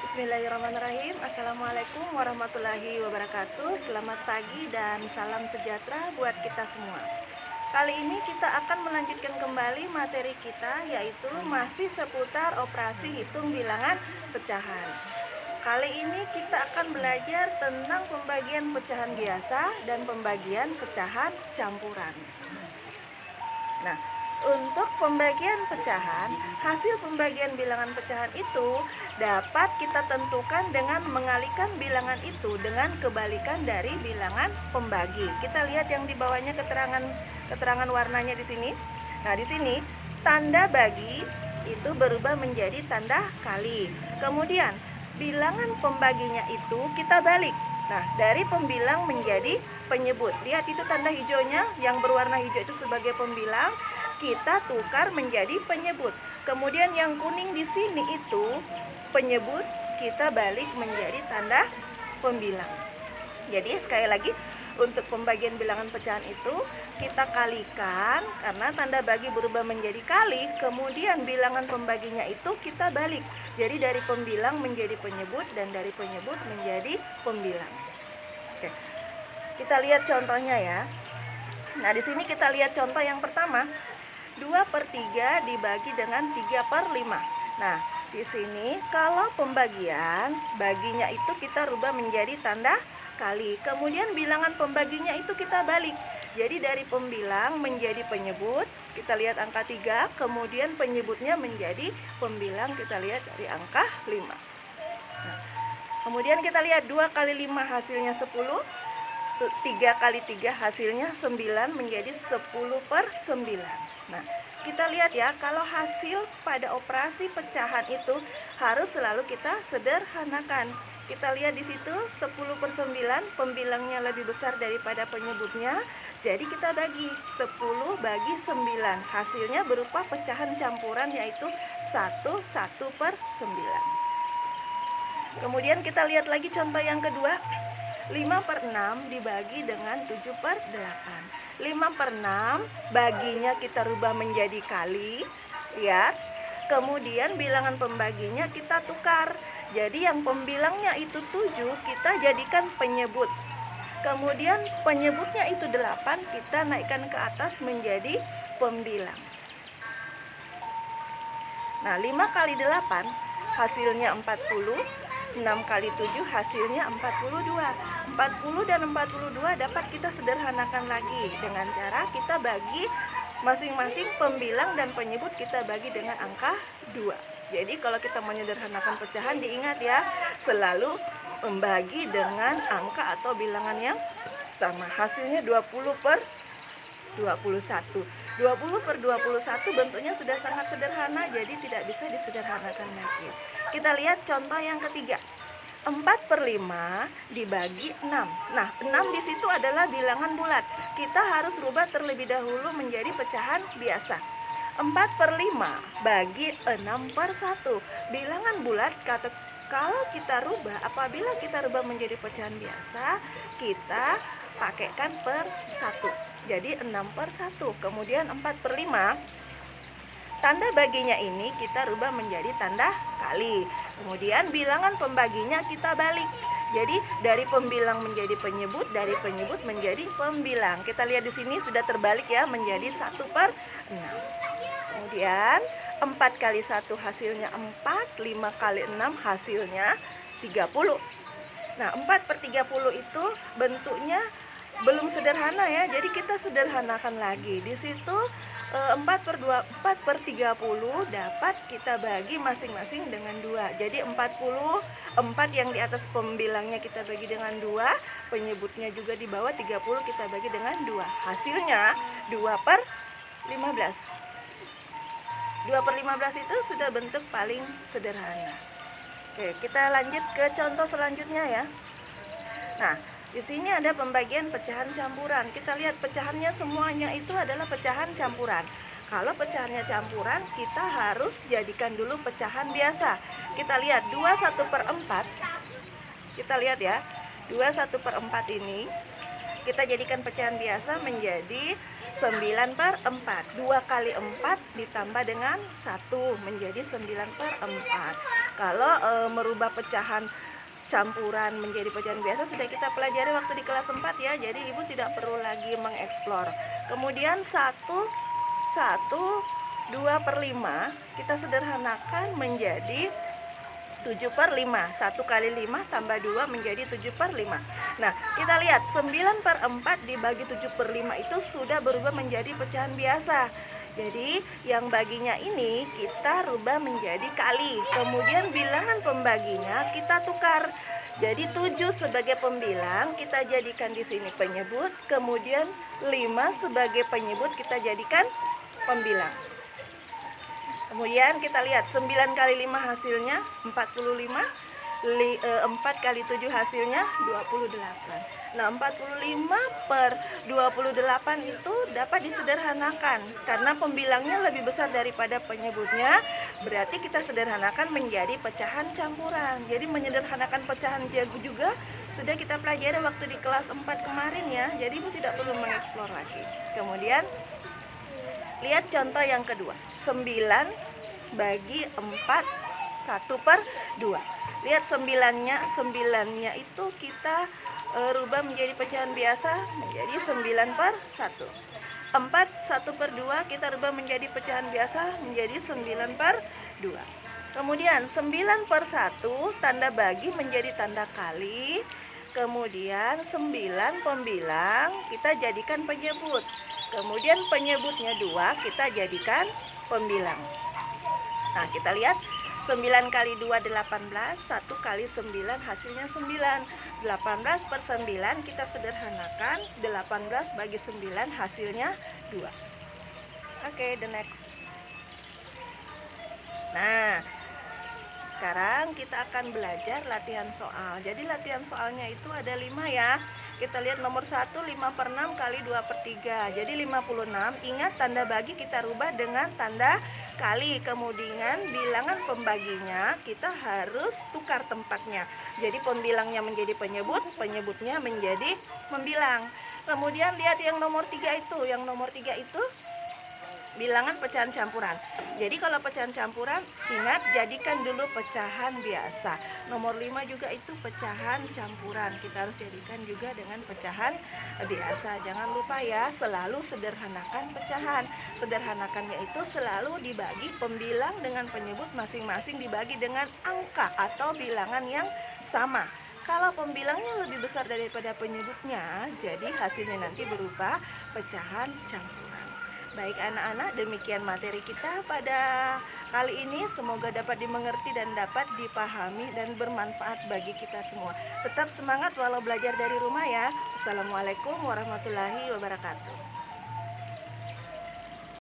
Bismillahirrahmanirrahim. Assalamualaikum warahmatullahi wabarakatuh. Selamat pagi dan salam sejahtera buat kita semua. Kali ini kita akan melanjutkan kembali materi kita, yaitu masih seputar operasi hitung bilangan pecahan. Kali ini kita akan belajar tentang pembagian pecahan biasa dan pembagian pecahan campuran. Nah, untuk pembagian pecahan, hasil pembagian bilangan pecahan itu dapat kita tentukan dengan mengalihkan bilangan itu dengan kebalikan dari bilangan pembagi. Kita lihat yang di bawahnya keterangan warnanya di sini. Nah, di sini tanda bagi itu berubah menjadi tanda kali. Kemudian bilangan pembaginya itu kita balik. Nah, dari pembilang menjadi penyebut. Lihat itu tanda hijaunya, yang berwarna hijau itu sebagai pembilang, kita tukar menjadi penyebut. Kemudian yang kuning di sini itu penyebut, kita balik menjadi tanda pembilang. Jadi sekali lagi, untuk pembagian bilangan pecahan itu kita kalikan, karena tanda bagi berubah menjadi kali, kemudian bilangan pembaginya itu kita balik. Jadi dari pembilang menjadi penyebut dan dari penyebut menjadi pembilang. Oke. Kita lihat contohnya ya. Nah, di sini kita lihat contoh yang pertama. 2/3 dibagi dengan 3/5. Nah, di sini kalau pembagian, baginya itu kita rubah menjadi tanda kali. Kemudian bilangan pembaginya itu kita balik. Jadi dari pembilang menjadi penyebut, kita lihat angka 3, kemudian penyebutnya menjadi pembilang, kita lihat dari angka 5. Nah, kemudian kita lihat 2 kali 5 hasilnya 10. 3 kali 3 hasilnya 9, menjadi 10/9. Nah, kita lihat ya, kalau hasil pada operasi pecahan itu harus selalu kita sederhanakan. Kita lihat di situ 10/9, pembilangnya lebih besar daripada penyebutnya. Jadi kita bagi 10 bagi 9. Hasilnya berupa pecahan campuran, yaitu 1/9. Kemudian kita lihat lagi contoh yang kedua. 5/6 dibagi dengan 7/8. 5/6 baginya kita rubah menjadi kali. Lihat. Kemudian bilangan pembaginya kita tukar. Jadi yang pembilangnya itu 7, kita jadikan penyebut. Kemudian penyebutnya itu 8, kita naikkan ke atas menjadi pembilang. Nah, 5 kali 8 hasilnya 40. 6 kali 7 hasilnya 42. 40 dan 42 dapat kita sederhanakan lagi dengan cara kita bagi masing-masing pembilang dan penyebut, kita bagi dengan angka 2. Jadi kalau kita menyederhanakan pecahan, diingat ya, selalu membagi dengan angka atau bilangan yang sama. Hasilnya 20/21. 20/21 bentuknya sudah sangat sederhana, jadi tidak bisa disederhanakan lagi. Kita lihat contoh yang ketiga. 4/5 dibagi 6. Nah, 6 di situ adalah bilangan bulat. Kita harus rubah terlebih dahulu menjadi pecahan biasa. 4/5 bagi 6/1. Bilangan bulat kalau kita rubah, apabila kita rubah menjadi pecahan biasa, kita pakaikan per 1. Jadi 6/1. Kemudian 4/5, tanda baginya ini kita rubah menjadi tanda kali. Kemudian bilangan pembaginya kita balik. Jadi dari pembilang menjadi penyebut, dari penyebut menjadi pembilang. Kita lihat di sini sudah terbalik ya, menjadi 1/6. Kemudian 4 kali 1 hasilnya 4, 5 kali 6 hasilnya 30. Nah, 4/30 itu bentuknya belum sederhana ya, jadi kita sederhanakan lagi. Di situ 4/30 dapat kita bagi masing-masing dengan 2. Jadi 4 yang di atas pembilangnya kita bagi dengan 2, penyebutnya juga di bawah 30 kita bagi dengan 2. Hasilnya 2/15. 2/15 itu sudah bentuk paling sederhana. Oke, kita lanjut ke contoh selanjutnya ya. Nah, di sini ada pembagian pecahan campuran. Kita lihat pecahannya semuanya itu adalah pecahan campuran. Kalau pecahannya campuran, kita harus jadikan dulu pecahan biasa. Kita lihat 2/1/4. Kita lihat ya, 2/1/4 ini kita jadikan pecahan biasa menjadi 9/4. 2 kali 4 ditambah dengan 1 menjadi 9/4. Kalau merubah pecahan campuran menjadi pecahan biasa sudah kita pelajari waktu di kelas 4 ya. Jadi ibu tidak perlu lagi mengeksplor. Kemudian 2/5 kita sederhanakan menjadi 7/5. 1 kali 5 tambah 2 menjadi 7/5. Nah, kita lihat 9/4 dibagi 7/5 itu sudah berubah menjadi pecahan biasa. Jadi yang baginya ini kita rubah menjadi kali. Kemudian bilangan pembaginya kita tukar. Jadi 7 sebagai pembilang kita jadikan di sini penyebut. Kemudian 5 sebagai penyebut kita jadikan pembilang. Kemudian kita lihat 9 kali 5 hasilnya 45, 4 kali 7 hasilnya 28. Nah, 45/28 itu dapat disederhanakan karena pembilangnya lebih besar daripada penyebutnya. Berarti kita sederhanakan menjadi pecahan campuran. Jadi menyederhanakan pecahan juga sudah kita pelajari waktu di kelas 4 kemarin ya. Jadi ibu tidak perlu mengeksplor lagi. Kemudian lihat contoh yang kedua, 9 bagi 4, 1/2. Lihat 9-nya itu kita rubah menjadi pecahan biasa menjadi 9/1. 4 1/2 kita rubah menjadi pecahan biasa menjadi 9/2. Kemudian 9/1 tanda bagi menjadi tanda kali. Kemudian 9 pembilang kita jadikan penyebut. Kemudian penyebutnya 2 kita jadikan pembilang. Nah, kita lihat 9 kali 2 18, 1 kali 9 hasilnya 9. 18/9 kita sederhanakan, 18 bagi 9 hasilnya 2. Oke, the next. Nah, sekarang kita akan belajar latihan soal. Jadi latihan soalnya itu ada 5 ya. Kita lihat nomor 1, 5/6 kali 2/3. Jadi 56. Ingat tanda bagi kita rubah dengan tanda kali. Kemudian bilangan pembaginya kita harus tukar tempatnya. Jadi pembilangnya menjadi penyebut, penyebutnya menjadi pembilang. Kemudian lihat yang nomor 3 itu. Yang nomor 3 itu bilangan pecahan campuran. Jadi kalau pecahan campuran, ingat jadikan dulu pecahan biasa. Nomor 5 juga itu pecahan campuran. Kita harus jadikan juga dengan pecahan biasa. Jangan lupa ya, selalu sederhanakan pecahan. Sederhanakannya itu selalu dibagi pembilang dengan penyebut masing-masing dibagi dengan angka atau bilangan yang sama. Kalau pembilangnya lebih besar daripada penyebutnya, jadi hasilnya nanti berupa pecahan campuran. Baik anak-anak, demikian materi kita pada kali ini. Semoga dapat dimengerti dan dapat dipahami dan bermanfaat bagi kita semua. Tetap semangat walau belajar dari rumah ya. Assalamualaikum warahmatullahi wabarakatuh.